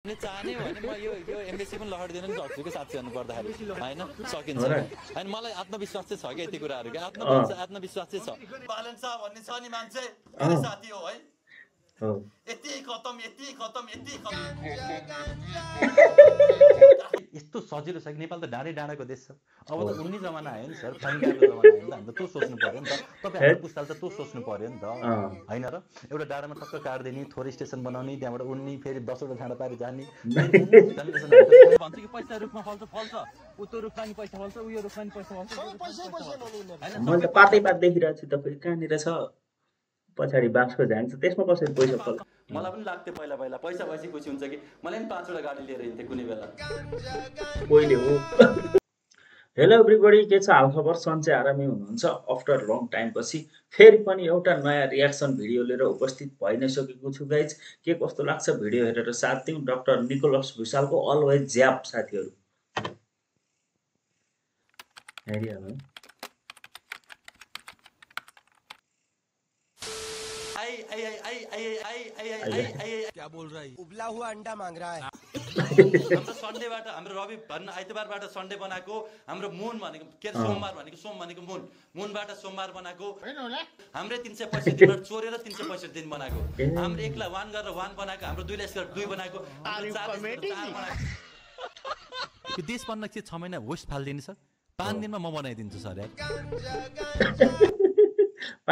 चाहने हो भने म यो एमबीसी पनि लहरिदिन नि सक्छु कि साथी भन्नु पर्दाखेरि हैन सकिन्छ हैन मलाई आत्मविश्वास चाहिँ छ के यति कुराहरु के आत्मविश्वास चाहिँ छ बालेन्सा भन्ने छ नि मान्छे मेरो साथी हो है यति खतम यस्तो सजिलो छ कि नेपाल त डाँडाको देश छ अब त उन्नी जमाना आयो नि सर फ्लाइङकारको जमाना आयो नि त हामीले त्यो सोच्नु पर्यो नि त तपाईहरुको पुस्ताले त त्यो सोच्नु पर्यो नि त हैन र एउटा डाँडामा टक्क काट्दिने थोरै स्टेसन बनाउने त्यहाँबाट उन्नी फेरि 10 वटा डाँडा पारि जाने भन्छ कि पैसा रुखमा फल्छ उतो रुखमा नि पैसा फल्छ उयो रुखमा नि पैसा फल्छ मैले त पातै पात देखिरहेको छु त फेरि कहाँनिर छ पछाडी बाक्सको झ्याङ छ त्यसमा कसरी पैसा फल्छ मलाई पनि लाग्थ्यो पहिला पैसा भएपछि खुसी हुन्छ कि मलाई पनि 5 वटा गाडी लिएर हिँड्थे कुनै बेला पहिले हो हेलो एभ्रीबडी के छ हालखबर सन्चै आरामै हुनुहुन्छ आफ्टर लङ टाइम पछि फेरि पनि एउटा नयाँ रियाक्सन भिडियो लिएर उपस्थित भइ नै सकेको छु गाइज के कस्तो लाग्छ भिडियो हेरेर साथ दिउँ डाक्टर निकोलस भुसालको अलवेज ज्याप साथीहरु हेरिहाल्नु क्या बोल रहा है उबला हुआ अंडा मांग रहा है हाम्रो सन्डेबाट हाम्रो रवि भन्न आइतबारबाट सन्डे बनाएको हाम्रो मुन भनेको के सोमबार भनेको सोम भनेको मुनबाट सोमबार बनाएको हाम्रो 365 दिनबाट चोरेर 365 दिन बनाएको हाम्रो एकला 1 गरेर 1 बनाएको हाम्रो 2 लेस गरेर 2 बनाएको हाम्रो 4 बनाएको देश बन्न के 6 महिना होस्ट फाल्दिनु सर 5 दिनमा म बनाइदिन्छु सर यार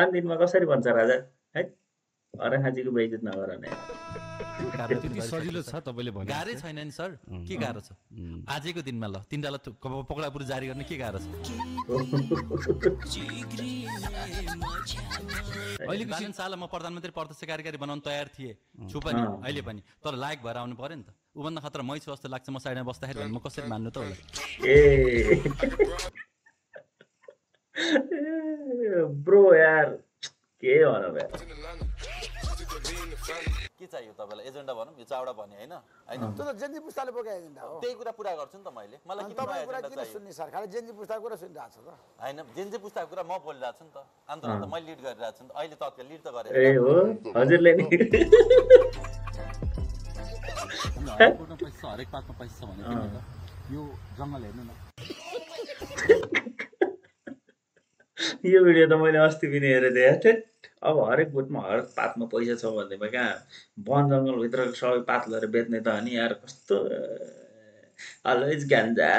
5 दिनमा कसरी बन्छ राजा है अरहाजीको बेइज्जत नगर नि त्यति सजिलो छ तपाईले भने गाह्रै छैन नि सर के गाह्रो छ आजको दिनमा ल तिनटालाई पकडापुरी जारी गर्ने के गाह्रो छ अहिले बालन साल म प्रधानमन्त्री प्रत्यक्ष कार्यकारी बनाउन तयार थिए छु पनि अहिले पनि तर लायक भएर आउनु पर्यो नि त उ भन्दा खतरा मै छु जस्तो लाग्छ म साइडमा बस्दाखेरि म कसरी मान्नु त होला ब्रो यार के भनौ यार के चाहियो तपाईलाई एजेन्डा भनौं यो चावडा भने हैन त्यो त जेन्जी पुस्ताले बोके एजेन्डा हो त्यही कुरा पुरा गर्छु नि त मैले मलाई के कुरा किन सुन्ने सर खाली जेन्जी पुस्ताको कुरा सुनिरहेको छ त हैन जेन्जी पुस्ताको कुरा म बोलिरहेको छु नि त आन्दोलन त मैले लिड गरिरहेको छु नि त अहिले त लिड त गरे ए हो हजुरले नि कोर्टमा पैसा हरेक पातमा पैसा छ भने किन त यो जंगल हेर्नु न यो भिडियो त मैले अस्ति पनि हेरेँ थिएँ अब हरेक बोटमा हरेक पातमा पैसा छ भन्दैमा कहाँ वन जङ्गल भित्रको सबै पात लिएर बेच्ने त अनि यार कस्तो अलवेज गान्जा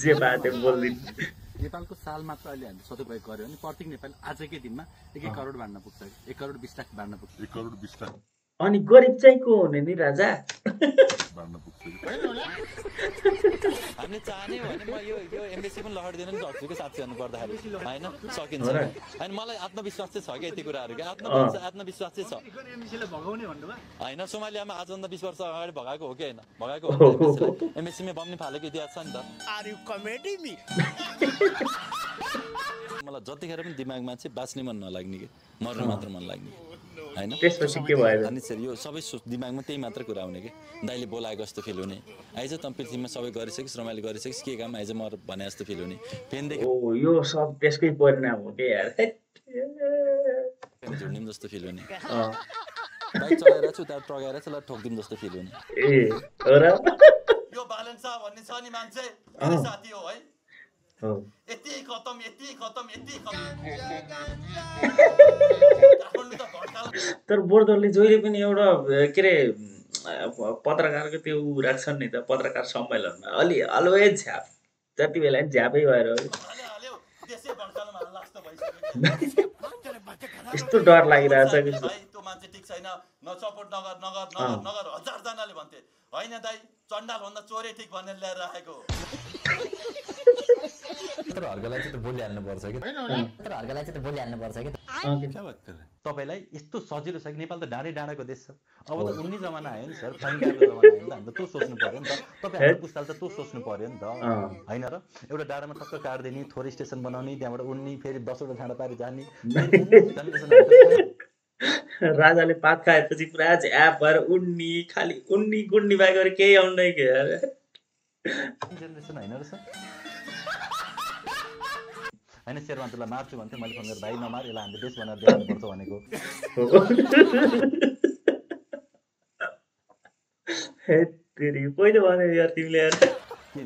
जे पाते बोल्दिन् नेपालको साल मात्र अहिले हामीले सदुपयोग गर्यो भने प्रत्येक नेपाली आजकै दिनमा 1 करोड बाँड्न पुग्छ 1 करोड 20 लाख बाँड्न पुग्छ 1 करोड 20 लाख अनि गरिब चाहिँ को हुने नि राजा बाँड्न पुग्छ हामीले चाहने हो भने म यो एमबीसी पनि लहरिदिन नि सक्छु कि साथी भन्नु पर्दाखेरि हैन सकिन्छ हैन मलाई आत्मविश्वास चाहिँ छ के यति कुराहरु के आत्मविश्वास चाहिँ छ एमबीसीले भगाउने भन्नुमा हैन सोमालियामा आजभन्दा 20 वर्ष अगाडि भगाएको हो कि हैन भगाएको हो एमबीसीमा बम्ने फालेको इतिहास छ नि त आर यु कमेडी मी मलाई जतिखेर पनि दिमागमा चाहिँ बाँच्ने मन नलाग्ने के मर्नु मात्र मन लाग्ने हैन त्यसपछि के भयो अनि सर यो सबै दिमागमा त्यही मात्र कुरा आउने के दाइले बोलाएको जस्तो फिल हुने आइज त पृथ्वीमा सबै गरिसकिस रमाइलो गरिसकिस के काम आइज म भने जस्तो फिल हुने पेनदेखि ओ यो सब त्यसकै परिणाम हो के यार झुन्डिम जस्तो फिल हुने बाइक चलाएर छु उता टगाएर चाहिँ ठोक्दिम जस्तो फिल हुने ए हो र यो बालेन्सा भन्ने छ नि मान्छे मेरो साथी हो है यति खतम तर बोर्डरले जहिले पनि एउटा के रे पत्रकारको त्यो राख्छन् नि त पत्रकार सम्मेलनमा अलि अलवेज झ्याप जति बेला झ्यापै भएर यस्तो डर लागिरहेछ कि त्यो मान्छे ठीक छैन न सपोर्ट नगर हजार जनाले भन्थे हैन दाइ चण्डाल भन्दा चोरे ठीक भनेर ल्याएर राखेको तर हर्गलाई चाहिँ त बोलिहाल्नु पर्छ कि तपाईलाई यस्तो सजिलो छ कि नेपाल त डाँडाको देश छ अब त उन्नी जमाना आयो नि सर फ्लाइङकारको जमाना आयो नि त हामीले त्यो सोच्नु पर्यो नि त तपाईहरुको पुस्ताले त त्यो सोच्नु पर्यो नि त हैन र एउटा डाँडामा टक्क काट्दिने थोरै स्टेसन बनाउने त्यहाँबाट उन्नी फेरि 10 वटा डाँडा पारि जाने राजाले पात खाएपछि पुरा झ्याप भएर उन्नी खाली उन्नी गुन्नी बाहेक अरु केही आउँदैन के जेनेरेसन हैन र सर होइन शेरबहादुरलाई मार्छु भन्थेँ मैले फोन गरेर भाइ नमार यसलाई हामीले देश बनाएर देखाउनुपर्छ भनेको पहिले भने यार तिमीले यार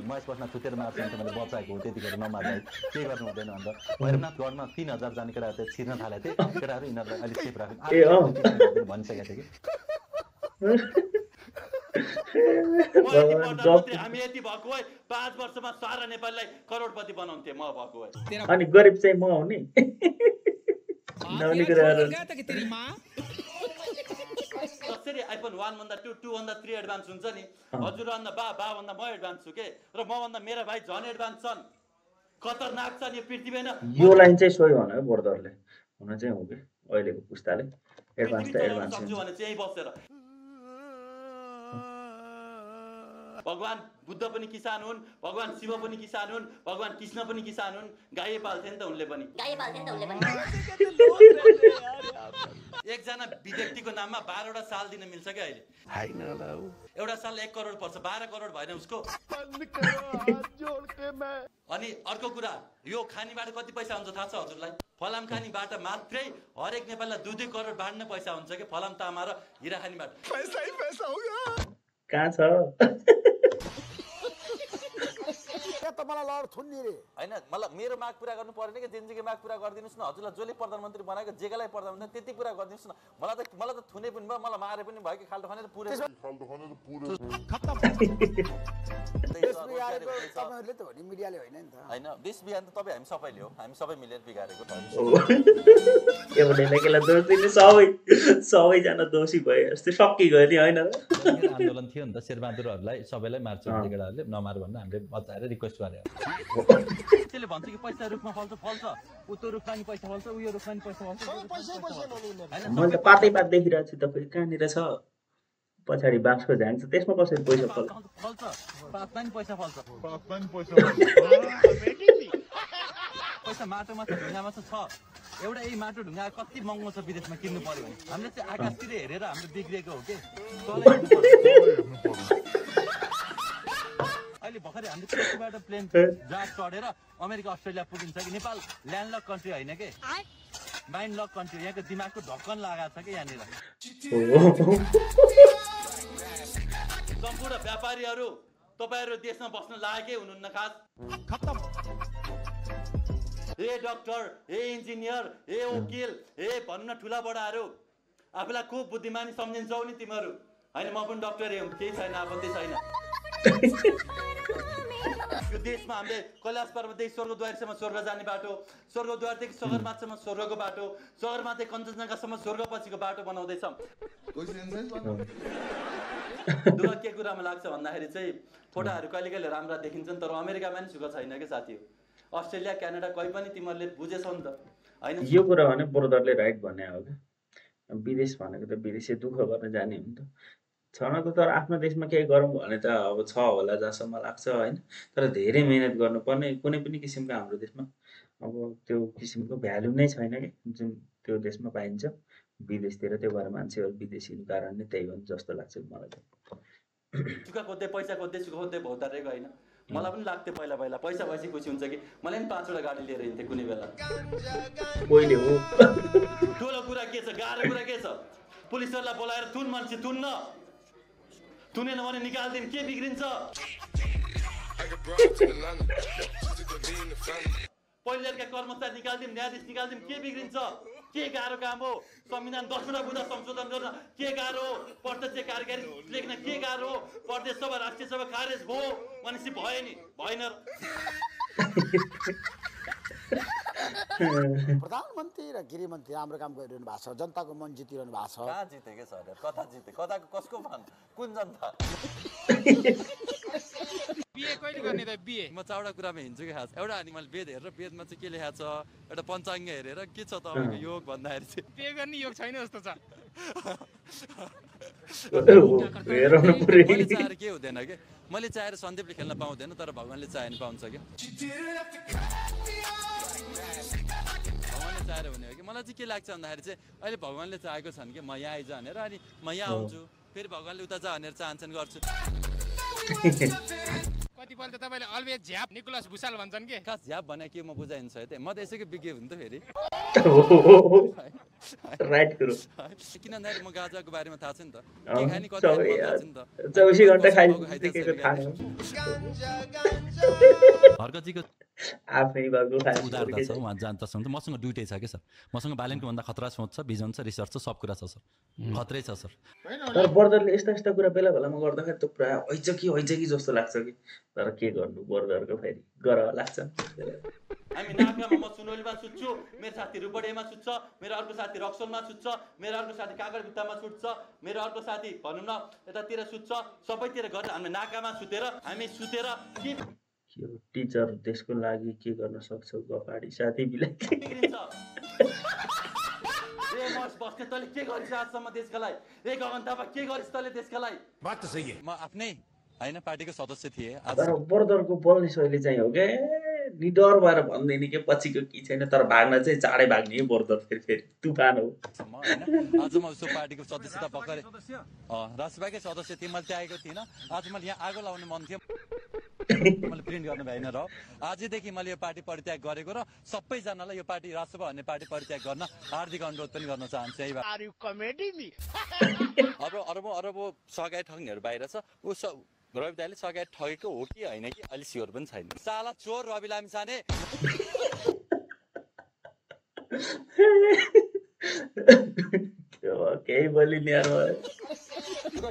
महेश बस्न थुतेर मार्छु भने मैले बचाएको हो त्यतिखेर नमार्दा के गर्नु हुँदैन भन्दा भैरवनाथ गढमा 3000 जाने केटाहरू चाहिँ छिर्न थालेको थिएँ केटाहरू यिनीहरूलाई अलिक सेफ राख्नु भनिसकेको थिएँ कि हामी यति भएको भए 5 वर्षमा सारा नेपाललाई करोडपति बनाउँथे म भएको भए अनि गरिब चाहिँ म हुने कसरी आइफोन 1 भन्दा 2 2 भन्दा 3 एडभान्स हुन्छ नि हजुर भन्दा बा भन्दा म एडभान्स छु के र म भन्दा मेरा भाइ झन् एडभान्स छन् खतरनाक छन् यो पृथ्वीमा यो लाइन चाहिँ सोही भन है बोर्डरले हुन चाहिँ हो के अहिलेको पुस्ताले एडभान्स त एडभान्स सक्छु भने चाहिँ बसेर भगवान बुद्ध पनि किसान हुन् भगवान शिव पनि किसान हुन् भगवान कृष्ण पनि किसान हुन् गाई पाल्थे नि त उनले पनि एकजना व्यक्तिको नाममा 12 वटा साल दिन मिल्छ क्या अहिले हैन एउटा साल 1 करोड पर्छ 12 करोड भएन उसको अनि अर्को कुरा यो खानीबाट कति पैसा हुन्छ थाहा छ हजुरलाई फलाम खानीबाट मात्रै हरेक नेपाललाई 2-2 करोड बाँड्ने पैसा हुन्छ कि फलाम तामा र हिरा खानीबाट पैसा होगा कहाँ छ मलाई लड थुन्नी रे हैन मलाई मेरो माग पूरा गर्नु परेन कि जेनजीको माग पूरा गरिदिनुस् न हजुरलाई जसले प्रधानमन्त्री बनाएको जेगालाई प्रधानमन्त्री त्यति पूरा गरिदिनुस् न मलाई त थुने पनि भयो मलाई मारे पनि भयो कि खाल्टो खनेर पुरै खत्तम तपाईहरुले त भनि मिडियाले होइन नि त हैन देश बिहान त तपाई हामी सबैले हो हामी सबै मिलेर बिगारेको एउटैलाई केला दोष दिने सबैजना दोषी भए जस्तै सक्की गयो नि हैन आन्दोलन थियो नि त शेरबहादुरहरूलाई सबैलाई मार्छ केटाहरूले नमार भनेर हामीले बताएर रिक्वेस्ट गरे त्यसले भन्छ कि पैसा रुखमा फल्छ उतो रुखमा नि पैसा फल्छ उयो रुखमा नि पैसा फल्छ मैले त पातै पात देखिरहेको छु तपाईँ कहाँनिर छ पछाडि बाँसको झाङ छ त्यसमा कसरी पैसा फल्छ पातमा नि पैसा फल्छ पैसा माटोमा छ ढुङ्गामा छ एउटा यही माटो ढुङ्गा कति महँगो छ विदेशमा किन्नु पर्यो भने हामीले चाहिँ आकाशतिर हेरेर हाम्रो बिग्रेको हो कि अहिले भर्खरै हामीले पृथ्वीबाट प्लेन जहाज चढेर अमेरिका अस्ट्रेलिया पुगिन्छ कि नेपाल ल्यान्डलक कन्ट्री होइन के माइन्ड लक कन्ट्री यहाँको दिमागको ढक्कन लगाएको छ कि यहाँनिर सम्पूर्ण व्यापारीहरू तपाईहरु देशमा बस्न लागेकै हुनुहुन्न खास खत्तम हे डाक्टर हे इन्जिनियर हे वकिल हे भन्न ठुला बडाहरू आफूलाई खुब बुद्धिमानी सम्झिन्छौ नि तिमीहरू हैन म पनि डाक्टरै हुँ केही छैन आपत्ति छैन यो देशमा हामीले कैलाश पर्वतदेखि स्वर्गद्वारसम्म स्वर्ग जाने बाटो स्वर्गद्वारदेखि सगरमाथासम्म स्वर्गको बाटो सगरमाथादेखि कञ्चनजङ्घासम्म स्वर्ग पछिको बाटो बनाउँदैछौँ दुःख के कुरामा लाग्छ भन्दाखेरि चाहिँ फोटाहरू कहिले कहिले राम्रा देखिन्छ नि तर अमेरिकामा नि सुख छैन के साथी अस्ट्रेलिया क्यानाडा कहीँ पनि तिमीहरूले बुझेछौ नि त हैन यो कुरा भने ब्रदरले राइट भने हो के विदेश भनेको त विदेशी दुःख गर्न जाने हो नि त छन त तर आफ्नो देशमा केही गरौँ भने त अब छ होला जहाँसम्म लाग्छ हैन तर धेरै मेहनत गर्नुपर्ने कुनै पनि किसिमको हाम्रो देशमा अब त्यो किसिमको भ्यालु नै छैन के जुन त्यो देशमा पाइन्छ विदेशतिर त्यो भएर मान्छेहरू विदेशीको कारण नै त्यही हो जस्तो लाग्छ मलाई सुखा खोज्दै पैसा खोज्दै सुख खोज्दै भौतारेको हैन मलाई पनि लाग्थ्यो पहिला पैसा भएपछि खुसी हुन्छ कि मलाई पनि 5 वटा गाडी लिएर हिँड्थे कुनै बेला पहिले हो ठुलो कुरा के छ गाह्रो कुरा के छ पुलिसहरुलाई बोलाएर तुन मान्छे तुन्न तुनेन भने निकाल्दिन के बिग्रिन्छ पहिलेका कर्मचारी निकाल्दिन न्यायाधीश निकाल्दिन के बिग्रिन्छ के गाह्रो काम हो संविधान 10 वटा बुँदा संशोधन गर्न के गाह्रो हो प्रत्यक्ष कार्यकारी लेख्न के गाह्रो हो प्रदेश सभा राष्ट्रिय सभा खारेज भयो भनेपछि भयो नि भएन प्रधानमन्त्री र गृहमन्त्री राम्रो काम गरिरहनु भएको छ जनताको मन जितिरहनु भएको छ कहाँ जिते के सर कता जिते कताको कसको मन कुन जनता बिए कहिले गर्ने त बिए म चावडा कुरामा हिँड्छु कि खास एउटा अनि मैले वेद हेरेर वेदमा चाहिँ के लेखेको छ एउटा पञ्चाङ्ग हेरेर के छ तपाईँको योग भन्दाखेरि चाहिँ बिए गर्ने योग छैन जस्तो छ मैले चाहेर के हुँदैन कि मैले चाहेर सन्दीपले खेल्न पाउँदैन तर भगवान्ले चाहे नि पाउँछ क्या भगवान्ले चाहेर हुने हो कि मलाई चाहिँ के लाग्छ भन्दाखेरि चाहिँ अहिले भगवान्ले चाहेको छन् कि म यहाँ आइज भनेर अनि म यहाँ आउँछु फेरि भगवान्ले उता जा भनेर चाहन्छन् गर्छु कतिपल्ट तपाईले अलवेज झ्याप निकोलस भुसाल भन्छन् के खास झ्याप भने के म बुझाइन्छ है म त यसैको विज्ञ हुँ त फेरि राइट कुरो किन म गाजाको बारेमा थाहा छ नि त के खाने कति थाहा छ नि त 24 घण्टा खाइदिएको खानु हर्कजीको आफै भएको उदारता छ उहाँ जान्छ मसँग दुइटै छ के सर मसँग बालेनको भन्दा खतरा सोच छ भिजन छ रिसर्च छ सब कुरा छ सर खतरै छ सर तर बर्दरले यस्ता कुरा बेला बेलामा गर्दाखेरि त पुरा हैछ कि जस्तो लाग्छ कि तर के गर्नु बर्दरको फेरि गर लाग्छ हामी नाकामा म सुनौलीमा सुत्छु मेरो साथी रुपडेमा सुत्छ मेरो अर्को साथी रक्सोलमा सुत्छ मेरो अर्को साथी कागरभित्तामा सुत्छ मेरो अर्को साथी भनौँ न यतातिर सुत्छ सबैतिर गरेर हामी नाकामा सुतेर हामी सुतेर के टिचर त्यसको लागि के गर्न सक्छौ गफाडी साथी बिलाई ए मस बस्ने तैले के गरिस् आजसम्म देशका लागि ए गगन थापा के गरिस् तैले देशका लागि बात त सही है म आफ्नै हैन पार्टीको सदस्य थिए तर बर्दरको बोल्ने शैली चाहिँ हो के निडर भएर भन्दैन के पछिको की छैन तर भाग्न चाहिँ चाँडै भाग्ने है बर्दर फेरि तुफान हो आज म उसको पार्टीको सदस्यता पक्रे राष्ट्रसभाकै सदस्य थिएँ मैले त्यागेको थिइनँ आज मैले यहाँ आगो लाउने मन थियो मैले प्रिन्ट गर्नु भएन र आजदेखि मैले यो पार्टी परित्याग गरेको र सबैजनालाई यो पार्टी राष्ट्रसभा भन्ने पार्टी परित्याग गर्न हार्दिक अनुरोध पनि गर्न चाहन्छु है अरबौं सगाई ठग्नेहरू बाहिर छ ऊ रवि दाइले सगाई ठगेको हो कि होइन कि अहिले स्योर पनि छैन साला चोर रवि लामिछाने केही बोलिने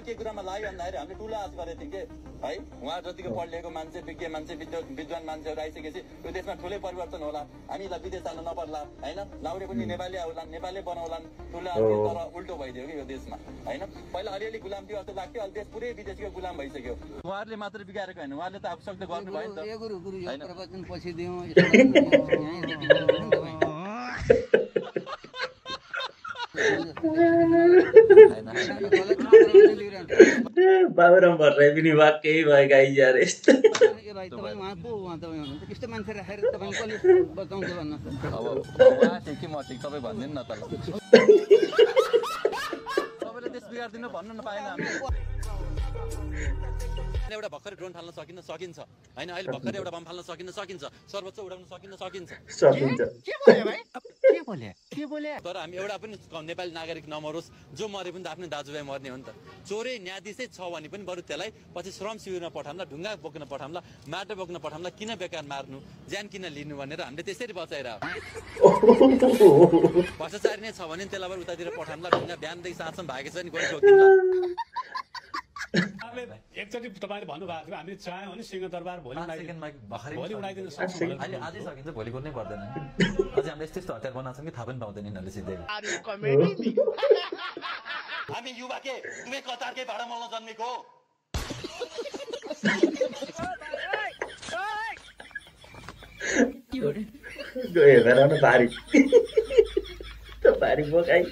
के कुरामा लाग्यो भन्दाखेरि हामीले ठुलो आश गरेको थियौँ कि है उहाँ जतिको पढिएको मान्छे विज्ञ मान्छे विद्वान मान्छेहरू आइसकेपछि यो देशमा ठुलै परिवर्तन होला हामीलाई विदेश जानु नपर्ला होइन लाउरे पनि नेपाली आउलान् नेपाली बनाउलान् ठुलो आश तर उल्टो भइदियो कि यो देशमा होइन पहिला अलिअलि गुलाम थियो जस्तो लाग्थ्यो अहिले देश पुरै विदेशीको गुलाम भइसक्यो उहाँहरूले मात्र बिगारेको होइन उहाँले त आफूसक्दो गर्नु भयो बाबुराम भट्टराई पनि वाक्कै भएका यार यस्तो तपाईँ भनिदिनु न त तपाईँले देश बिगारिदिनु भन्नु नपाएन एउटा भर्खरै ड्रोन फाल्न सकिन्छ होइन अहिले भर्खरै एउटा बम फाल्न सकिन्छ सर्वोच्च उडाउन सकिन्छ तर हामी एउटा पनि नेपाली नागरिक नमरोस् जो मरे पनि त आफ्नो दाजुभाइ मर्ने हो नि त चोरै न्यायाधीशै छ भने पनि बरु त्यसलाई पछि श्रम शिविरमा पठाउँला ढुङ्गा बोक्न पठाउँला माटो बोक्न पठाउँला किन बेकार मार्नु ज्यान किन लिनु भनेर हामीले त्यसरी बचाइरहेको भ्रष्टाचारी नै छ भने त्यसलाई बरु उतातिर पठाउँला ढुङ्गा बिहानदेखि साँझसम्म भागेको छ नि कोही जोगिन्छ एकचोटि तपाईँले भन्नुभएको थियो हामीले चाह्यौँ भने सिंहदरबार भोलि उडाइदिन सक्छौँ अहिले आजै सकिन्छ भोलि कुनै पर्दैन अझै हामीले यस्तो हतियार बनाएको छौँ कि थाहा पनि पाउँदैन यिनीहरूले सिधै हामी युवा के तुम्हें कतारकै भाडा मल्न जन्मेको भारी बोकाइ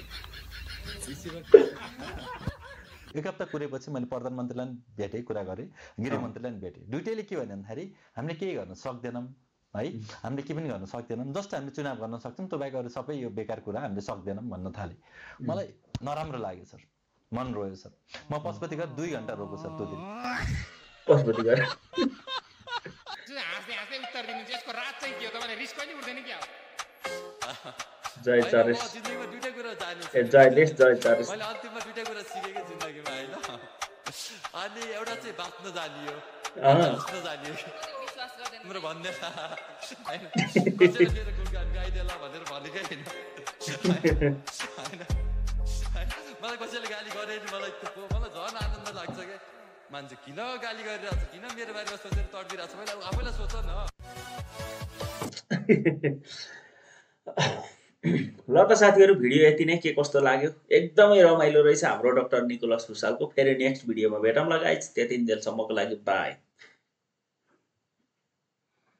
एक हप्ता कुरेपछि मैले प्रधानमन्त्रीलाई भेटेँ कुरा गरेँ गृहमन्त्रीलाई भेटेँ दुइटैले के भन्यो भन्दाखेरि हामीले केही गर्न सक्दैनौँ है हामीले के पनि गर्न सक्दैनौँ जस्तो हामीले चुनाव गर्न सक्छौँ त्यो बाहेक अरू सबै यो बेकार कुरा हामीले सक्दैनौँ भन्न थाले मलाई नराम्रो लाग्यो सर मन रोयो सर म पशुपतिघर 2 घण्टा रोको सर त्यो दिन पशुपतिघर उत्तर दिनु यसको रात चाहिँ के हो तपाईले रिस्क कहिले उठ्दैन के जय चरेश जिन्दगीमा दुईटै कुरा जान्नु जय देश जय चरेश मैले अन्तिममा दुईटै कुरा सिकेको जिन्दगीमा हैन अनि एउटा चाहिँ बाँच्न जानियो बस्न जानियो मेरो भन्ने हैन कसैले मेरो गुणगान गाइदेला भनेर भनेकै हैन मलाई कसैले गाली गरे नि मलाई झन् आनन्द लाग्छ के मान्छे किन गाली गरिरहेछ किन मेरो बारेमा सोचेर तड्किरहेछ मैले आफैलाई सोच न ल त साथीहरू भिडियो यति नै के कस्तो लाग्यो एकदमै रमाइलो रहेछ हाम्रो डाक्टर निकोलस भुसालको फेरि नेक्स्ट भिडियोमा भेटौँला गाइज त्यतिन्जेलसम्मको लागि बाई